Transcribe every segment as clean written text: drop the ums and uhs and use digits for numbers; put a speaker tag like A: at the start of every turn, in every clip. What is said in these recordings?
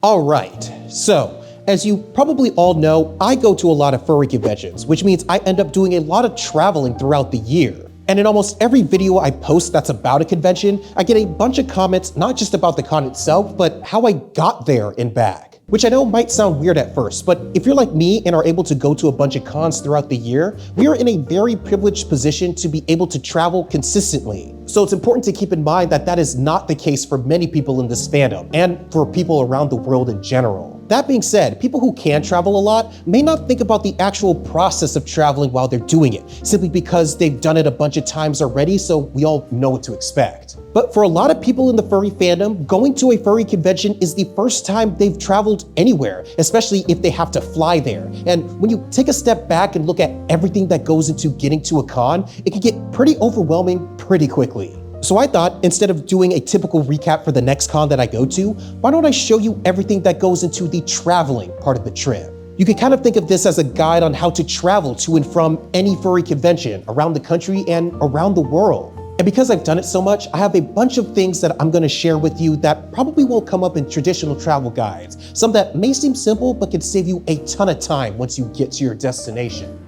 A: All right, so as you probably all know, I go to a lot of furry conventions, which means I end up doing a lot of traveling throughout the year. And in almost every video I post that's about a convention, I get a bunch of comments not just about the con itself, but how I got there and back. Which I know might sound weird at first, but if you're like me and are able to go to a bunch of cons throughout the year, we are in a very privileged position to be able to travel consistently. So it's important to keep in mind that that is not the case for many people in this fandom, and for people around the world in general. That being said, people who can travel a lot may not think about the actual process of traveling while they're doing it, simply because they've done it a bunch of times already, so we all know what to expect. But for a lot of people in the furry fandom, going to a furry convention is the first time they've traveled anywhere, especially if they have to fly there. And when you take a step back and look at everything that goes into getting to a con, it can get pretty overwhelming pretty quickly. So I thought, instead of doing a typical recap for the next con that I go to, why don't I show you everything that goes into the traveling part of the trip? You can kind of think of this as a guide on how to travel to and from any furry convention around the country and around the world. And because I've done it so much, I have a bunch of things that I'm going to share with you that probably won't come up in traditional travel guides. Some that may seem simple, but can save you a ton of time once you get to your destination.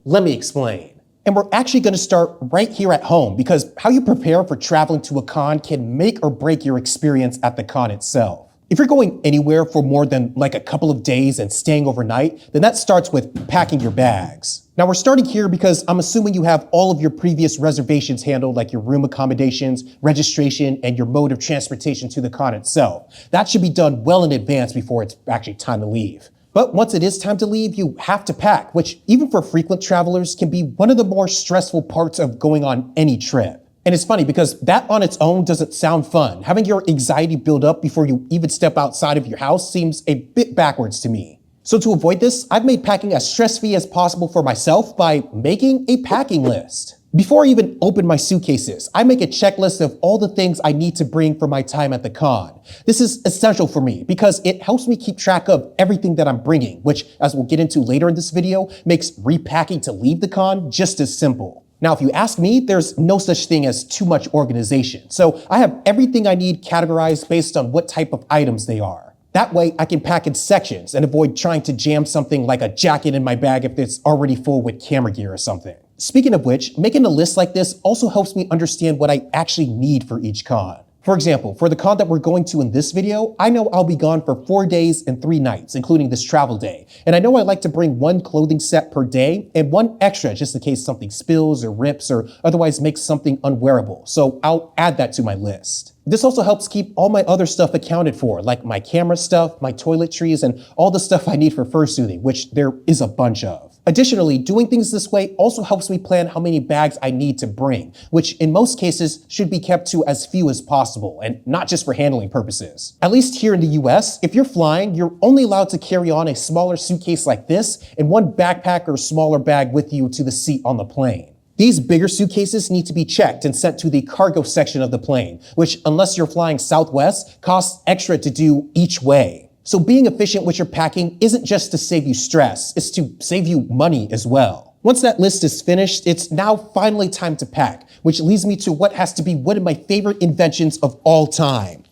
A: Let me explain. And we're actually going to start right here at home, because how you prepare for traveling to a con can make or break your experience at the con itself. If you're going anywhere for more than like a couple of days and staying overnight, then that starts with packing your bags. Now we're starting here because I'm assuming you have all of your previous reservations handled, like your room accommodations, registration, and your mode of transportation to the con itself. That should be done well in advance before it's actually time to leave. But once it is time to leave, you have to pack, which even for frequent travelers can be one of the more stressful parts of going on any trip. And it's funny because that on its own doesn't sound fun. Having your anxiety build up before you even step outside of your house seems a bit backwards to me. So to avoid this, I've made packing as stress-free as possible for myself by making a packing list. Before I even open my suitcases, I make a checklist of all the things I need to bring for my time at the con. This is essential for me because it helps me keep track of everything that I'm bringing, which, as we'll get into later in this video, makes repacking to leave the con just as simple. Now, if you ask me, there's no such thing as too much organization. So I have everything I need categorized based on what type of items they are. That way I can pack in sections and avoid trying to jam something like a jacket in my bag if it's already full with camera gear or something. Speaking of which, making a list like this also helps me understand what I actually need for each con. For example, for the con that we're going to in this video, I know I'll be gone for 4 days and 3 nights, including this travel day. And I know I like to bring 1 clothing set per day and 1 extra just in case something spills or rips or otherwise makes something unwearable. So I'll add that to my list. This also helps keep all my other stuff accounted for, like my camera stuff, my toiletries, and all the stuff I need for fursuiting, which there is a bunch of. Additionally, doing things this way also helps me plan how many bags I need to bring, which in most cases should be kept to as few as possible, and not just for handling purposes. At least here in the US, if you're flying, you're only allowed to carry on a smaller suitcase like this and 1 backpack or smaller bag with you to the seat on the plane. These bigger suitcases need to be checked and sent to the cargo section of the plane, which, unless you're flying Southwest, costs extra to do each way. So being efficient with your packing isn't just to save you stress, it's to save you money as well. Once that list is finished, it's now finally time to pack, which leads me to what has to be one of my favorite inventions of all time: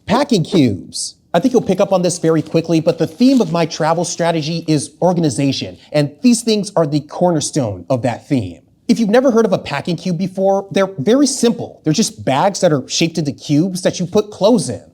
A: packing cubes. I think you'll pick up on this very quickly, but the theme of my travel strategy is organization, and these things are the cornerstone of that theme. If you've never heard of a packing cube before, they're very simple. They're just bags that are shaped into cubes that you put clothes in.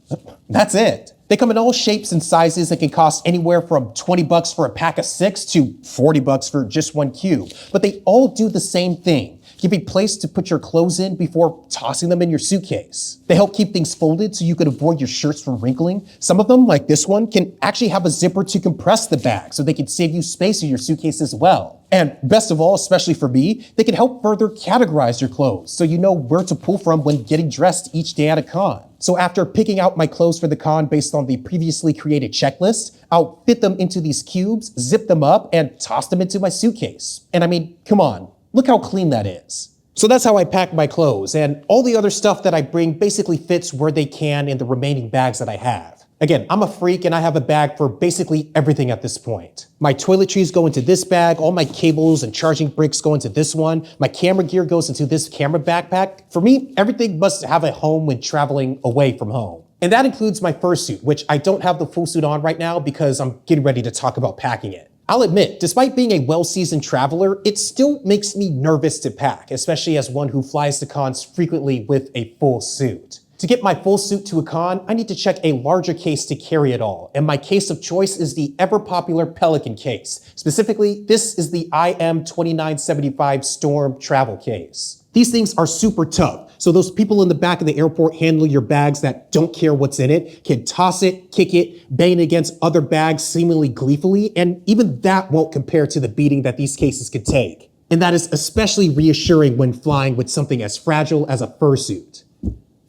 A: That's it. They come in all shapes and sizes and can cost anywhere from 20 bucks for a pack of 6 to 40 bucks for just 1 cube. But they all do the same thing: give a place to put your clothes in before tossing them in your suitcase. They help keep things folded so you can avoid your shirts from wrinkling. Some of them, like this one, can actually have a zipper to compress the bag so they can save you space in your suitcase as well. And best of all, especially for me, they can help further categorize your clothes so you know where to pull from when getting dressed each day at a con. So after picking out my clothes for the con based on the previously created checklist, I'll fit them into these cubes, zip them up, and toss them into my suitcase. And I mean, come on, look how clean that is. So that's how I pack my clothes, and all the other stuff that I bring basically fits where they can in the remaining bags that I have. Again, I'm a freak and I have a bag for basically everything at this point. My toiletries go into this bag, all my cables and charging bricks go into this one, my camera gear goes into this camera backpack. For me, everything must have a home when traveling away from home. And that includes my fursuit, which I don't have the full suit on right now because I'm getting ready to talk about packing it. I'll admit, despite being a well-seasoned traveler, it still makes me nervous to pack, especially as one who flies to cons frequently with a full suit. To get my full suit to a con, I need to check a larger case to carry it all, and my case of choice is the ever-popular Pelican case. Specifically, this is the IM2975 Storm travel case. These things are super tough, so those people in the back of the airport handling your bags that don't care what's in it can toss it, kick it, bang it against other bags seemingly gleefully, and even that won't compare to the beating that these cases could take. And that is especially reassuring when flying with something as fragile as a fursuit.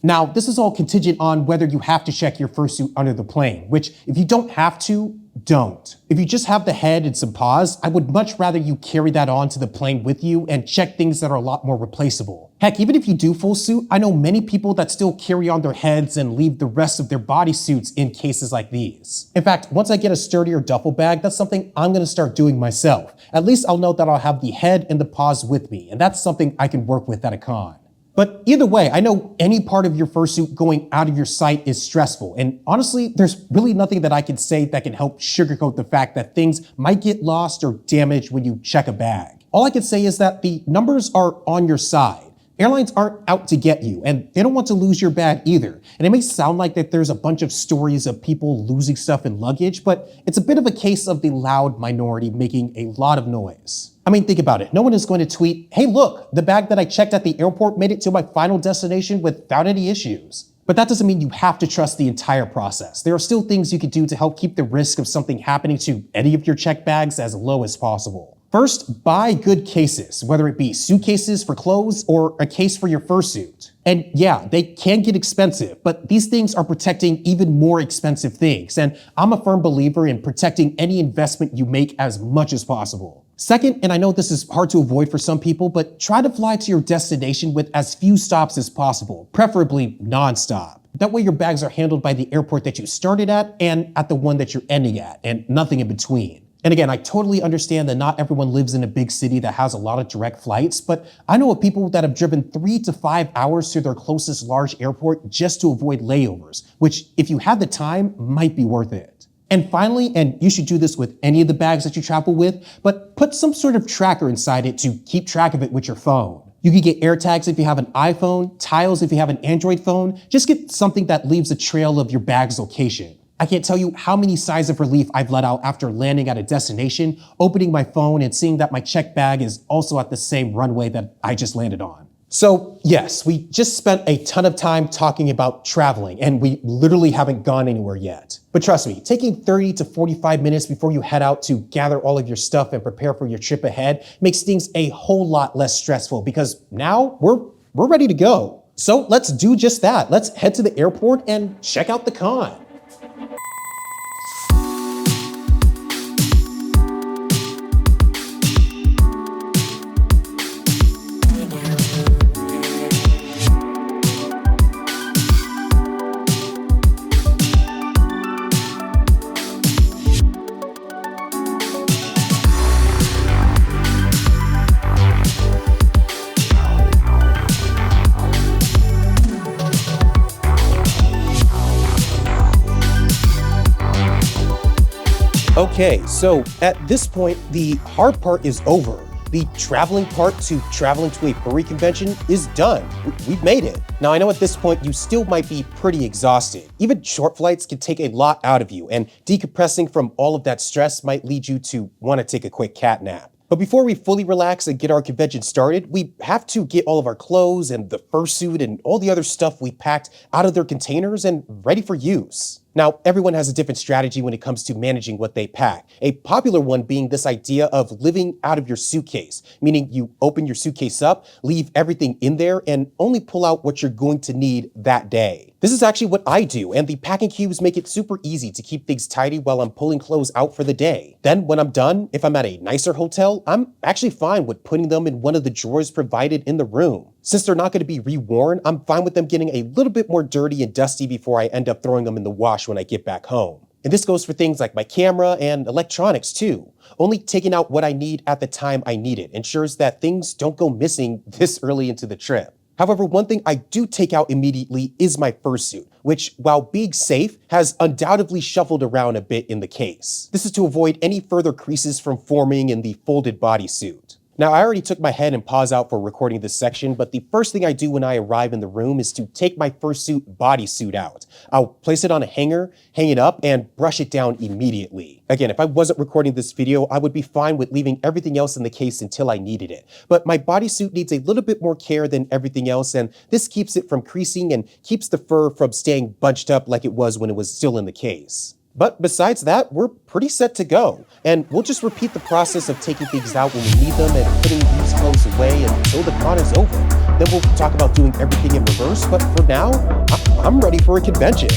A: Now, this is all contingent on whether you have to check your fursuit under the plane, which if you don't have to, don't. If you just have the head and some paws, I would much rather you carry that onto the plane with you and check things that are a lot more replaceable. Heck, even if you do full suit, I know many people that still carry on their heads and leave the rest of their bodysuits in cases like these. In fact, once I get a sturdier duffel bag, that's something I'm gonna start doing myself. At least I'll know that I'll have the head and the paws with me, and that's something I can work with at a con. But either way, I know any part of your fursuit going out of your sight is stressful. And honestly, there's really nothing that I can say that can help sugarcoat the fact that things might get lost or damaged when you check a bag. All I can say is that the numbers are on your side. Airlines aren't out to get you, and they don't want to lose your bag either. And it may sound like that there's a bunch of stories of people losing stuff in luggage, but it's a bit of a case of the loud minority making a lot of noise. I mean, think about it. No one is going to tweet, "Hey, look, the bag that I checked at the airport made it to my final destination without any issues." But that doesn't mean you have to trust the entire process. There are still things you can do to help keep the risk of something happening to any of your checked bags as low as possible. First, buy good cases, whether it be suitcases for clothes or a case for your fursuit. And yeah, they can get expensive, but these things are protecting even more expensive things. And I'm a firm believer in protecting any investment you make as much as possible. Second, and I know this is hard to avoid for some people, but try to fly to your destination with as few stops as possible, preferably nonstop. That way your bags are handled by the airport that you started at and at the one that you're ending at, and nothing in between. And again, I totally understand that not everyone lives in a big city that has a lot of direct flights, but I know of people that have driven 3 to 5 hours to their closest large airport just to avoid layovers, which if you had the time, might be worth it. And finally, and you should do this with any of the bags that you travel with, but put some sort of tracker inside it to keep track of it with your phone. You can get AirTags if you have an iPhone, Tiles if you have an Android phone. Just get something that leaves a trail of your bag's location. I can't tell you how many sighs of relief I've let out after landing at a destination, opening my phone and seeing that my checked bag is also at the same runway that I just landed on. So yes, we just spent a ton of time talking about traveling and we literally haven't gone anywhere yet. But trust me, taking 30 to 45 minutes before you head out to gather all of your stuff and prepare for your trip ahead makes things a whole lot less stressful because now we're ready to go. So let's do just that. Let's head to the airport and check out the con. Okay, so at this point, the hard part is over. The traveling part to traveling to a furry convention is done. We've made it. Now, I know at this point you still might be pretty exhausted. Even short flights can take a lot out of you, and decompressing from all of that stress might lead you to want to take a quick cat nap. But before we fully relax and get our convention started, we have to get all of our clothes and the fursuit and all the other stuff we packed out of their containers and ready for use. Now, everyone has a different strategy when it comes to managing what they pack. A popular one being this idea of living out of your suitcase, meaning you open your suitcase up, leave everything in there, and only pull out what you're going to need that day. This is actually what I do, and the packing cubes make it super easy to keep things tidy while I'm pulling clothes out for the day. Then when I'm done, if I'm at a nicer hotel, I'm actually fine with putting them in one of the drawers provided in the room. Since they're not going to be reworn, I'm fine with them getting a little bit more dirty and dusty before I end up throwing them in the wash when I get back home. And this goes for things like my camera and electronics too. Only taking out what I need at the time I need it ensures that things don't go missing this early into the trip. However, one thing I do take out immediately is my fursuit, which, while being safe, has undoubtedly shuffled around a bit in the case. This is to avoid any further creases from forming in the folded bodysuit. Now, I already took my head and paws out for recording this section, but the first thing I do when I arrive in the room is to take my fursuit bodysuit out. I'll place it on a hanger, hang it up, and brush it down immediately. Again, if I wasn't recording this video, I would be fine with leaving everything else in the case until I needed it. But my bodysuit needs a little bit more care than everything else, and this keeps it from creasing and keeps the fur from staying bunched up like it was when it was still in the case. But besides that, we're pretty set to go. And we'll just repeat the process of taking things out when we need them and putting these clothes away until the con is over. Then we'll talk about doing everything in reverse, but for now, I'm ready for a convention.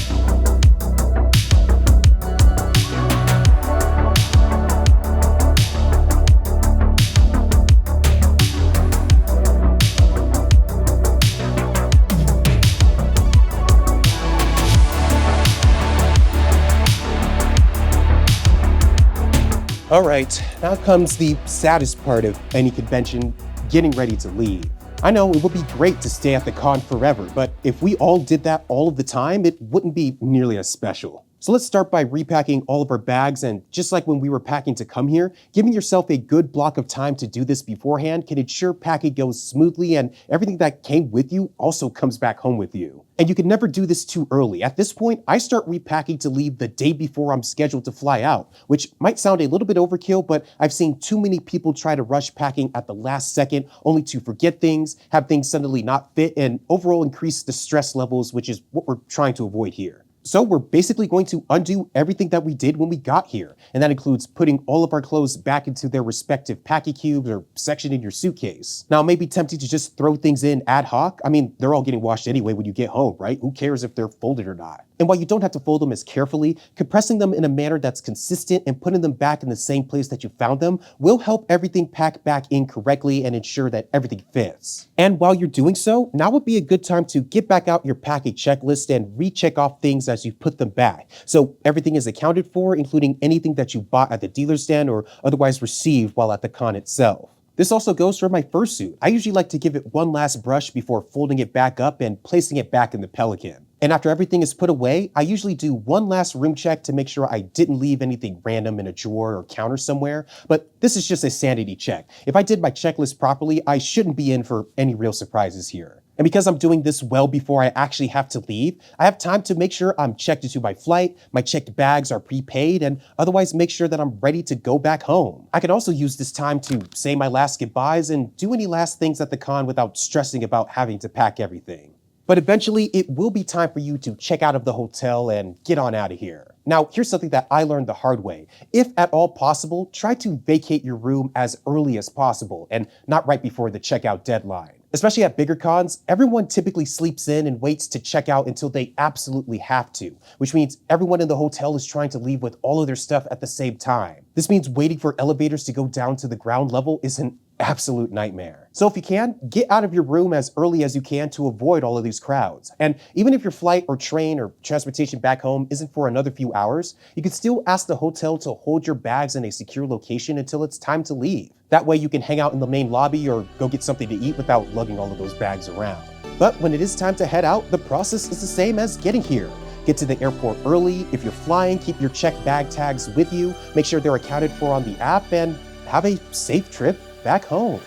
A: All right, now comes the saddest part of any convention, getting ready to leave. I know it would be great to stay at the con forever, but if we all did that all of the time, it wouldn't be nearly as special. So let's start by repacking all of our bags, and just like when we were packing to come here, giving yourself a good block of time to do this beforehand can ensure packing goes smoothly and everything that came with you also comes back home with you. And you can never do this too early. At this point, I start repacking to leave the day before I'm scheduled to fly out, which might sound a little bit overkill, but I've seen too many people try to rush packing at the last second only to forget things, have things suddenly not fit, and overall increase the stress levels, which is what we're trying to avoid here. So we're basically going to undo everything that we did when we got here, and that includes putting all of our clothes back into their respective packing cubes or section in your suitcase. Now, it may be tempting to just throw things in ad hoc. I mean, they're all getting washed anyway when you get home, right? Who cares if they're folded or not? And while you don't have to fold them as carefully, compressing them in a manner that's consistent and putting them back in the same place that you found them will help everything pack back in correctly and ensure that everything fits. And while you're doing so, now would be a good time to get back out your packing checklist and recheck off things as you put them back. So everything is accounted for, including anything that you bought at the dealer's stand or otherwise received while at the con itself. This also goes for my fursuit. I usually like to give it one last brush before folding it back up and placing it back in the Pelican. And after everything is put away, I usually do one last room check to make sure I didn't leave anything random in a drawer or counter somewhere, but this is just a sanity check. If I did my checklist properly, I shouldn't be in for any real surprises here. And because I'm doing this well before I actually have to leave, I have time to make sure I'm checked into my flight, my checked bags are prepaid, and otherwise make sure that I'm ready to go back home. I can also use this time to say my last goodbyes and do any last things at the con without stressing about having to pack everything. But eventually, it will be time for you to check out of the hotel and get on out of here. Now, here's something that I learned the hard way. If at all possible, try to vacate your room as early as possible and not right before the checkout deadline. Especially at bigger cons, everyone typically sleeps in and waits to check out until they absolutely have to, which means everyone in the hotel is trying to leave with all of their stuff at the same time. This means waiting for elevators to go down to the ground level is an absolute nightmare. So if you can, get out of your room as early as you can to avoid all of these crowds. And even if your flight or train or transportation back home isn't for another few hours, you can still ask the hotel to hold your bags in a secure location until it's time to leave. That way you can hang out in the main lobby or go get something to eat without lugging all of those bags around. But when it is time to head out, the process is the same as getting here. Get to the airport early. If you're flying, keep your checked bag tags with you. Make sure they're accounted for on the app and have a safe trip back home.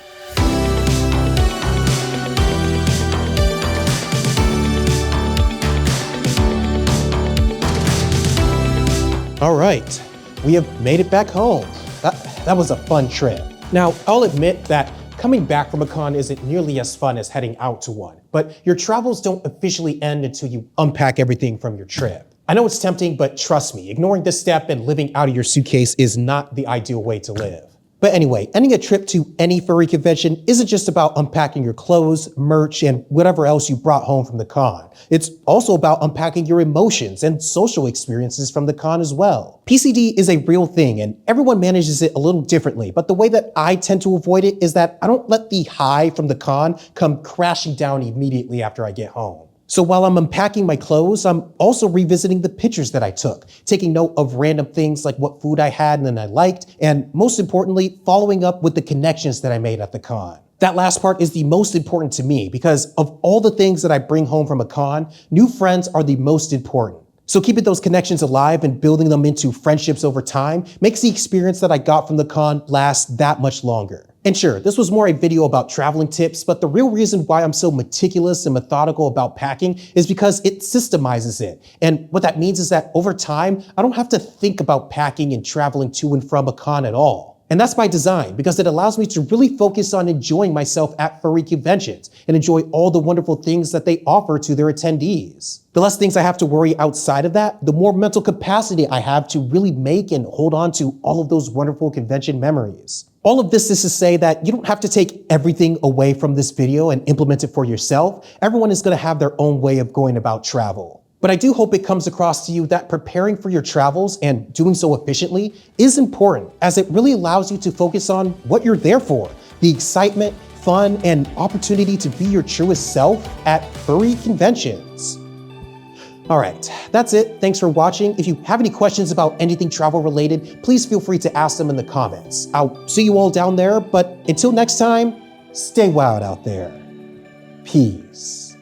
A: All right, we have made it back home. That was a fun trip. Now, I'll admit that coming back from a con isn't nearly as fun as heading out to one, but your travels don't officially end until you unpack everything from your trip. I know it's tempting, but trust me, ignoring this step and living out of your suitcase is not the ideal way to live. But anyway, ending a trip to any furry convention isn't just about unpacking your clothes, merch, and whatever else you brought home from the con. It's also about unpacking your emotions and social experiences from the con as well. PCD is a real thing and everyone manages it a little differently, but the way that I tend to avoid it is that I don't let the high from the con come crashing down immediately after I get home. So while I'm unpacking my clothes, I'm also revisiting the pictures that I took, taking note of random things like what food I had and I liked, and most importantly, following up with the connections that I made at the con. That last part is the most important to me because of all the things that I bring home from a con, new friends are the most important. So keeping those connections alive and building them into friendships over time makes the experience that I got from the con last that much longer. And sure, this was more a video about traveling tips, but the real reason why I'm so meticulous and methodical about packing is because it systemizes it. And what that means is that over time, I don't have to think about packing and traveling to and from a con at all. And that's by design, because it allows me to really focus on enjoying myself at furry conventions and enjoy all the wonderful things that they offer to their attendees. The less things I have to worry outside of that, the more mental capacity I have to really make and hold on to all of those wonderful convention memories. All of this is to say that you don't have to take everything away from this video and implement it for yourself. Everyone is going to have their own way of going about travel. But I do hope it comes across to you that preparing for your travels and doing so efficiently is important, as it really allows you to focus on what you're there for, the excitement, fun, and opportunity to be your truest self at furry conventions. All right, that's it. Thanks for watching. If you have any questions about anything travel related, please feel free to ask them in the comments. I'll see you all down there, but until next time, stay wild out there. Peace.